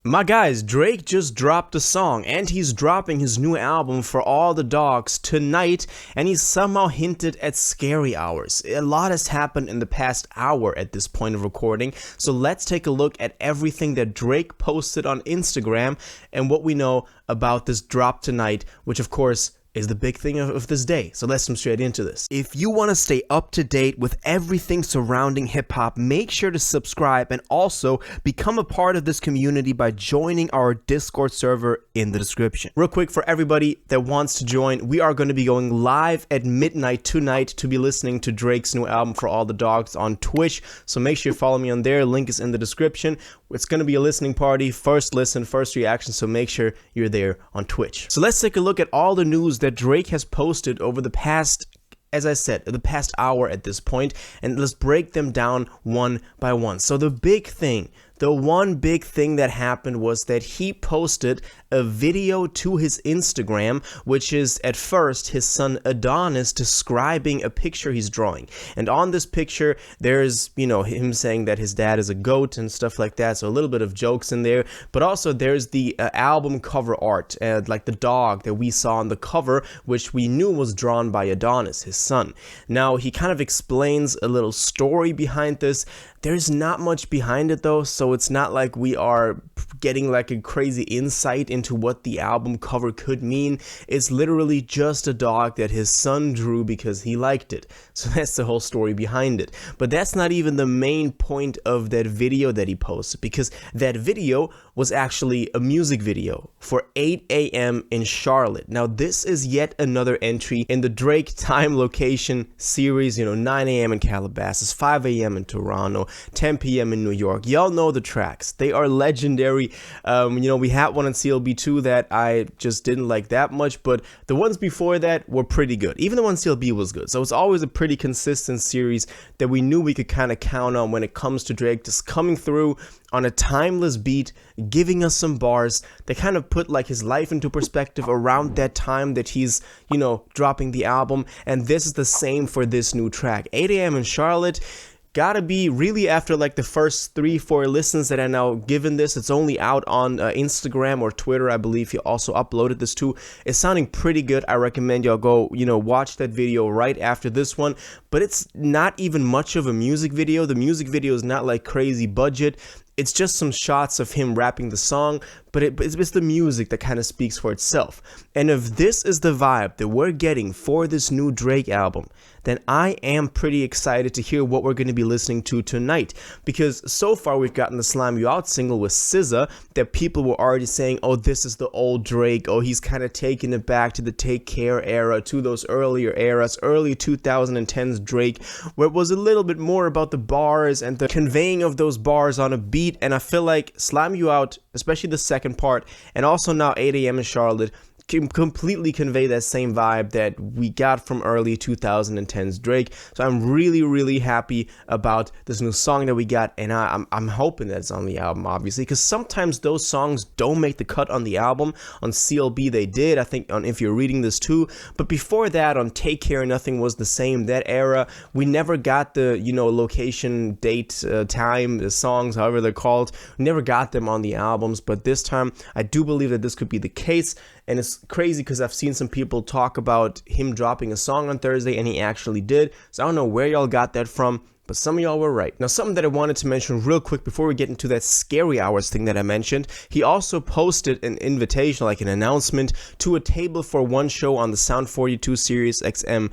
My guys, Drake just dropped a song, and he's dropping his new album For All the Dogs tonight, and he's somehow hinted at scary hours. A lot has happened in the past hour at this point of recording, so let's take a look at everything that Drake posted on Instagram and what we know about this drop tonight, which of course is the big thing of this day. So let's jump straight into this. If you want to stay up to date with everything surrounding hip-hop, make sure to subscribe and also become a part of this community by joining our Discord server in the description. Real quick, for everybody that wants to join, we are going to be going live at midnight tonight to be listening to Drake's new album For All the Dogs on Twitch. So make sure you follow me on there. Link is in the description. It's going to be a listening party, first listen, first reaction, so make sure you're there on Twitch. So let's take a look at all the news that Drake has posted over the past, as I said, the past hour at this point, and let's break them down one by one. So the one big thing that happened was that he posted a video to his Instagram, which is at first his son Adonis describing a picture he's drawing. And on this picture, there's, him saying that his dad is a goat and stuff like that. So a little bit of jokes in there, but also there's the album cover art, like the dog that we saw on the cover, which we knew was drawn by Adonis, his son. Now, he kind of explains a little story behind this. There's not much behind it though, so it's not like we are getting like a crazy insight into what the album cover could mean. It's literally just a dog that his son drew because he liked it. So that's the whole story behind it. But that's not even the main point of that video that he posted, because that video was actually a music video for 8 a.m. in Charlotte. Now this is yet another entry in the Drake time location series, 9 a.m. in Calabasas, 5 a.m. in Toronto, 10 p.m. in New York. Y'all know the tracks. They are legendary. We had one on CLB2 that I just didn't like that much, but the ones before that were pretty good. Even the one CLB was good. So it's always a pretty consistent series that we knew we could kind of count on when it comes to Drake just coming through on a timeless beat, giving us some bars that kind of put like his life into perspective around that time that he's, dropping the album. And this is the same for this new track. 8 a.m. in Charlotte. Gotta be really after like the first 3-4 listens that I now given this. It's only out on Instagram or Twitter, I believe he also uploaded this too. It's sounding pretty good. I recommend y'all go, watch that video right after this one. But it's not even much of a music video. The music video is not like crazy budget. It's just some shots of him rapping the song, but it's the music that kind of speaks for itself. And if this is the vibe that we're getting for this new Drake album, then I am pretty excited to hear what we're going to be listening to tonight. Because so far we've gotten the Slime You Out single with SZA that people were already saying, oh, this is the old Drake. Oh, he's kind of taking it back to the Take Care era, to those earlier eras, early 2010s Drake, where it was a little bit more about the bars and the conveying of those bars on a beat. And I feel like Slime You Out, especially the second part, and also now 8 a.m. in Charlotte, can completely convey that same vibe that we got from early 2010s Drake. So I'm really, really happy about this new song that we got, and I'm hoping that it's on the album, obviously, because sometimes those songs don't make the cut on the album. On CLB they did, I think, on If You're Reading This Too, but before that, on Take Care, Nothing Was the Same, that era, we never got the, location, date, time, the songs, however they're called, we never got them on the albums. But this time, I do believe that this could be the case. And it's crazy because I've seen some people talk about him dropping a song on Thursday, and he actually did. So I don't know where y'all got that from, but some of y'all were right. Now, something that I wanted to mention real quick before we get into that scary hours thing that I mentioned, he also posted an invitation, like an announcement, to a Table for One show on the Sound 42 Sirius XM,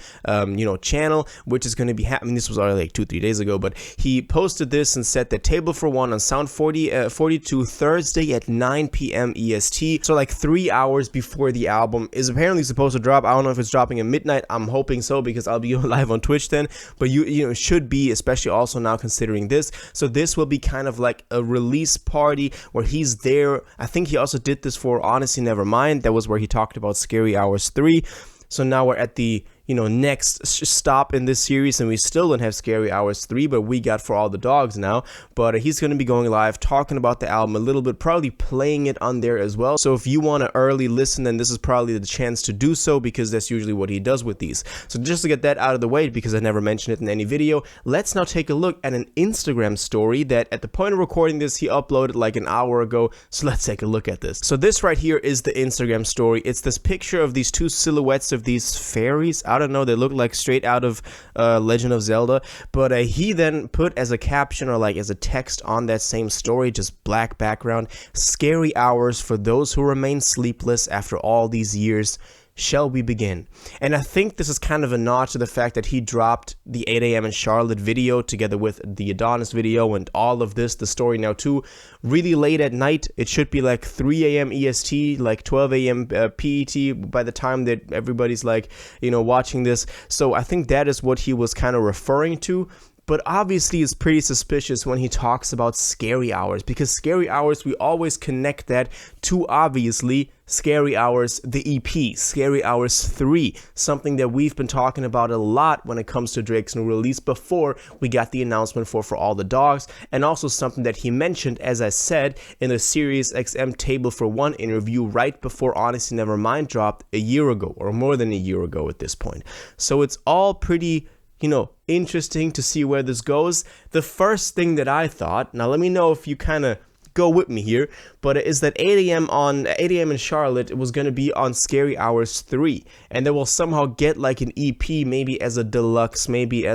channel, which is going to be happening. This was already like 2-3 days ago, but he posted this and said that Table for One on Sound 42 Thursday at 9 p.m. EST. So like 3 hours before the album is apparently supposed to drop. I don't know if it's dropping at midnight. I'm hoping so because I'll be live on Twitch then, but it should be, especially also now considering this. So this will be kind of like a release party where he's there. I think he also did this for Honestly Nevermind. That was where he talked about Scary Hours 3. So now we're at the next stop in this series, and we still don't have Scary Hours 3, but we got For All the Dogs now. But he's going to be going live, talking about the album a little bit, probably playing it on there as well. So if you want to early listen, then this is probably the chance to do so, because that's usually what he does with these. So just to get that out of the way, because I never mentioned it in any video, let's now take a look at an Instagram story that at the point of recording this, he uploaded like an hour ago. So let's take a look at this. So this right here is the Instagram story. It's this picture of these two silhouettes of these fairies. I don't know, they look like straight out of Legend of Zelda, but he then put as a caption, or like as a text on that same story, just black background, "Scary hours for those who remain sleepless after all these years. Shall we begin?" And I think this is kind of a nod to the fact that he dropped the 8 a.m. in Charlotte video together with the Adonis video and all of this, the story now too, really late at night. It should be like 3 a.m. EST, like 12 a.m. PET by the time that everybody's like, watching this. So I think that is what he was kind of referring to. But obviously it's pretty suspicious when he talks about Scary Hours, because Scary Hours, we always connect that to obviously Scary Hours, the EP, Scary Hours 3, something that we've been talking about a lot when it comes to Drake's new release before we got the announcement for All the Dogs, and also something that he mentioned, as I said, in the Sirius XM Table for One interview right before Honestly Nevermind dropped a year ago, or more than a year ago at this point. So it's all pretty interesting to see where this goes. The first thing that I thought, now let me know if you kind of go with me here, but is that 8 a.m. in Charlotte, it was going to be on Scary Hours 3, and they will somehow get like an EP, maybe as a deluxe, maybe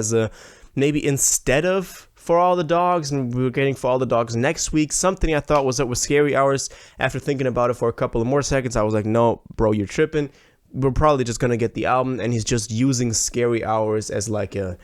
instead of For All the Dogs, and we're getting For All the Dogs next week. Something I thought was up with Scary Hours. After thinking about it for a couple of more seconds, I was like, no, bro, you're tripping. We're probably just gonna get the album, and he's just using Scary Hours as like a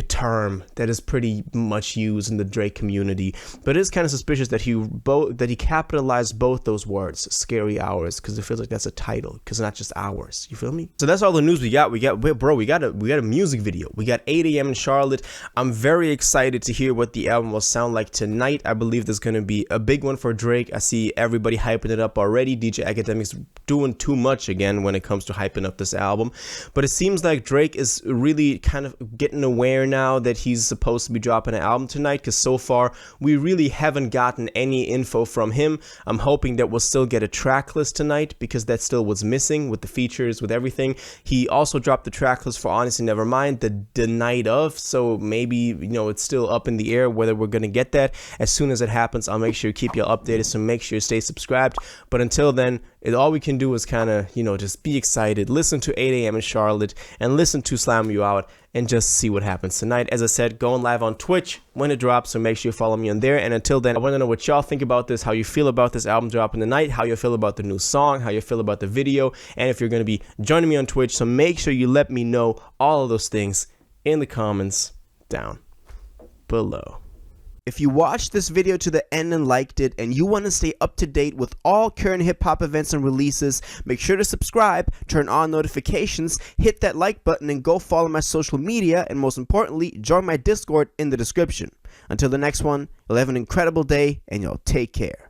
term that is pretty much used in the Drake community. But it is kind of suspicious that he capitalized both those words, Scary Hours, because it feels like that's a title, because not just hours. You feel me? So that's all the news we got. We got a music video. We got 8 a.m. in Charlotte. I'm very excited to hear what the album will sound like tonight. I believe there's gonna be a big one for Drake. I see everybody hyping it up already. DJ Academic's doing too much again when it comes to hyping up this album. But it seems like Drake is really kind of getting aware now that he's supposed to be dropping an album tonight, because so far we really haven't gotten any info from him. I'm hoping that we'll still get a track list tonight, because that still was missing with the features, with everything. He also dropped the track list for Honestly Nevermind the night of, so maybe it's still up in the air whether we're gonna get that. As soon as it happens, I'll make sure to keep you updated, so make sure you stay subscribed. But until then, all we can do is kind of just be excited, listen to 8 a.m. in Charlotte, and listen to Slam You Out, and just see what happens tonight. As I said, going live on Twitch when it drops, so make sure you follow me on there. And until then, I want to know what y'all think about this, how you feel about this album dropping tonight, how you feel about the new song, how you feel about the video, and if you're going to be joining me on Twitch. So make sure you let me know all of those things in the comments down below. If you watched this video to the end and liked it, and you want to stay up to date with all current hip-hop events and releases, make sure to subscribe, turn on notifications, hit that like button, and go follow my social media, and most importantly, join my Discord in the description. Until the next one, you'll have an incredible day, and you'll take care.